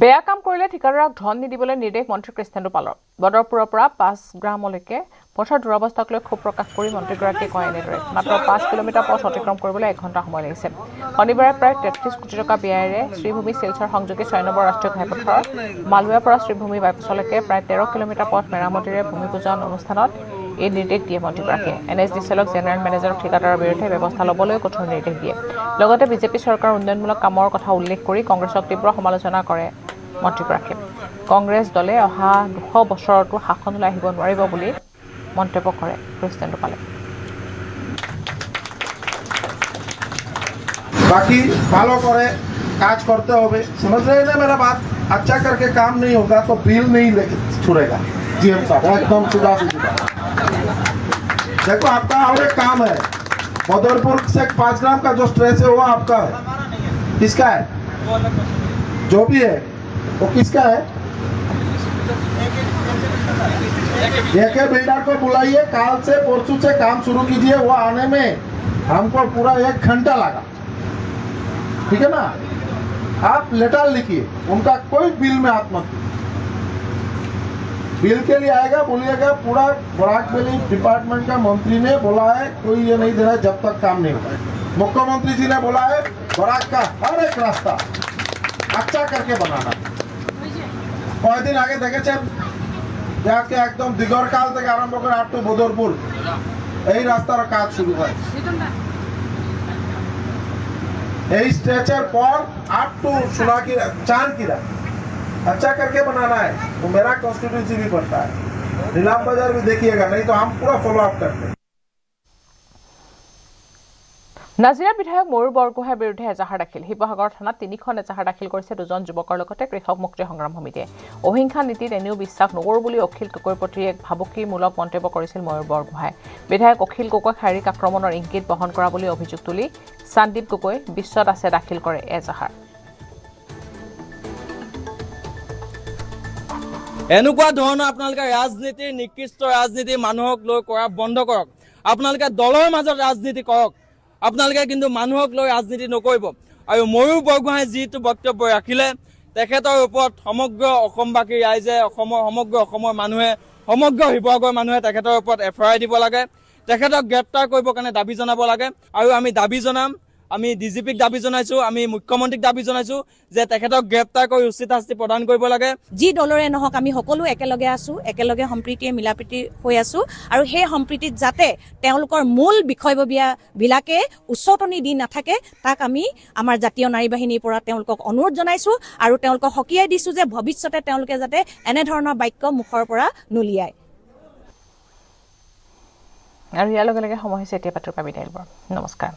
বেয়া কাম কৰিলে ঠিকাদাৰক ধন নিদিবলৈ নিৰ্দেশ মন্ত্ৰী কৃষ্ণেন্দু পালৰ বদৰপুৰৰ পৰা 5 গ্ৰামলৈকে পথৰ দুৰৱস্থাক লৈ ক্ষোভ প্ৰকাশ কৰি মন্ত্ৰীগৰাকীয়ে কয় এনেদৰে মাত্ৰ 5 কিলোমিটাৰ পথ অতিক্ৰম কৰিবলৈ 1 ঘণ্টা সময় লাগিছে শনিবাৰে প্ৰায় 33 কোটি টকা ব্যয়েৰে শ্ৰীভূমি শিলচৰ সংযোগী 6 নম্বৰ ৰাষ্ট্ৰীয় ঘাইপথৰ মালুৱাৰ পৰা শ্ৰীভূমি বাইপাছলৈকে প্ৰায় 13 কিলোমিটাৰ পথ মেৰামতিৰে ভূমি পূজন অনুষ্ঠানত এই নিৰ্দেশ দিয়ে মন্ত্ৰীগৰাকীয়ে NSDCLক জেনেৰেল মেনেজাৰক ঠিকাদাৰৰ বিৰুদ্ধে ব্যৱস্থা ল'বলৈ কঠোৰ নিৰ্দেশ দিয়ে লগতে বিজেপি চৰকাৰৰ উন্নয়নমূলক কামৰ কথা উল্লেখ কৰি কংগ্ৰেছক তীব্ৰ সমালোচনা কৰে মন্ত্ৰীগৰাকীয়ে কংগ্ৰেছ দলে অহা 200 বছৰতো শাসনলৈ আহিব নোৱাৰিব বুলি মন্তব্য কৰে কৃষ্ণেন্দু পালে बाकी फॉलो करे काज करते होवे समझ रहे हैं ना मेरा बात अच्छा करके काम नहीं होगा तो बिल नहीं लेके छुड़ेगा जीएम साहब एकदम सीधा सीधा देखो आपका और एक काम है बदरपुर से 5 ग्राम का जो स्ट्रेस है वो आपका है किसका है जो भी है वो किसका है एक बिल्डर को बुलाइए काल से परसों से काम शुरू कीजिए वो आने में हमको पूरा 1 घंटा लगा ठीक है ना आप लेटर लिखिए उनका कोई बिल में हाथ मत बिल के लिए आएगा बोलिएगा पूरा बराकबेली डिपार्टमेंट का मंत्री ने बोला है कोई ये नहीं दे रहा है जब तक काम नहीं होगा मुख्यमंत्री जी ने बोला है बराक का हर एक रास्ता अच्छा करके बनाना कई दिन आगे देखे जाके एकदम दिगर काल থেকে আরম্ভ করে আপ টু বদরপুর এই রাস্তার কাজ শুরু হয় এই स्ट्रेचर पर अप टू सुनाकी चांदकीरा अच्छा करके बनाना है वो मेरा कॉन्स्टिट्यूंसी भी पड़ता है नीलाम बाजार भी देखिएगा नहीं तो हम पूरा फॉलो अप करते हैं নাজিৰা বিধায়ক ময়ূৰ বৰগোহাঁইৰ বিৰুদ্ধে এজাহাৰ দাখিল শিৱসাগৰ থানাত 3খন এজাহাৰ দাখিল কৰিছে দুজন যুৱকৰ লগতে কৃষক মুক্তি সংগ্ৰাম সমিতিয়ে অহিংসা নীতিত এনেও বিশ্বাস নকৰো বুলি অখিল গগৈৰ প্ৰতি এক ভাবুকিমূলক মন্তব্য কৰিছিল ময়ূৰ বৰগোহাঁই বিধায়ক অখিল গগৈক শাৰীৰিক আক্ৰমণৰ ইংগিত বহন কৰা বুলি অভিযোগ তুলি সন্দীপ গগৈ বিশ্বত আছে দাখিল কৰে এজাহাৰ এনেকুৱা ধৰণৰ আপোনালোকে ৰাজনীতিৰ নিকৃষ্ট ৰাজনীতি মানুহক লৈ কৰা বন্ধ কৰক আপোনালোকে দলৰ মাজত ৰাজনীতি কৰক আপোনালোকে কিন্তু মানুহক লৈ ৰাজনীতি নকৰিব আৰু ময়ূৰ বৰগোহাঁই যিটো বক্তব্য ৰাখিলে তেখেতৰ ওপৰত সমগ্ৰ অসমবাসী ৰাইজে সমগ্ৰ অসমৰ মানুহে সমগ্ৰ শিৱসাগৰ মানুহে তেখেতৰ ওপৰত এফআইআৰ দিব লাগে তেখেতক গ্ৰেপ্তাৰ কৰিবৰ কাৰণে দাবী জনাব লাগে আৰু আমি দাবী জনাম আমি ডিজিপিক দাবী জনাইছো আমি মুখ্যমন্ত্ৰীক দাবী জনাইছো যে তেখেতক গ্ৰেপ্তাৰ কৰি উচিত শাস্তি প্ৰদান কৰিব লাগে যি দলৰে নহক আমি সকলো একেলগে আছো একেলগে সম্প্ৰীতিয়ে মিলাপ্ৰীতি হৈ আছো আৰু সেই সম্প্ৰীতিত যাতে তেওঁলোকৰ মূল বিষয়ববীয়া বিলাকে উচ্চতনি দি নাথাকে তাক আমি আমাৰ জাতীয় নাৰী বাহিনীৰ পৰা তেওঁলোকক অনুৰোধ জনাইছো আৰু তেওঁলোকক হকিয়াই দিছো যে ভৱিষ্যতে তেওঁলোকে যাতে এনে ধৰণৰ বাক্য মুখৰ পৰা নুলিয়ায় আৰু ইয়াৰ লগে লগে সময় হৈছে এতিয়া পাত্ৰৰ পৰা বিদায় লোৱাৰ নমস্কাৰ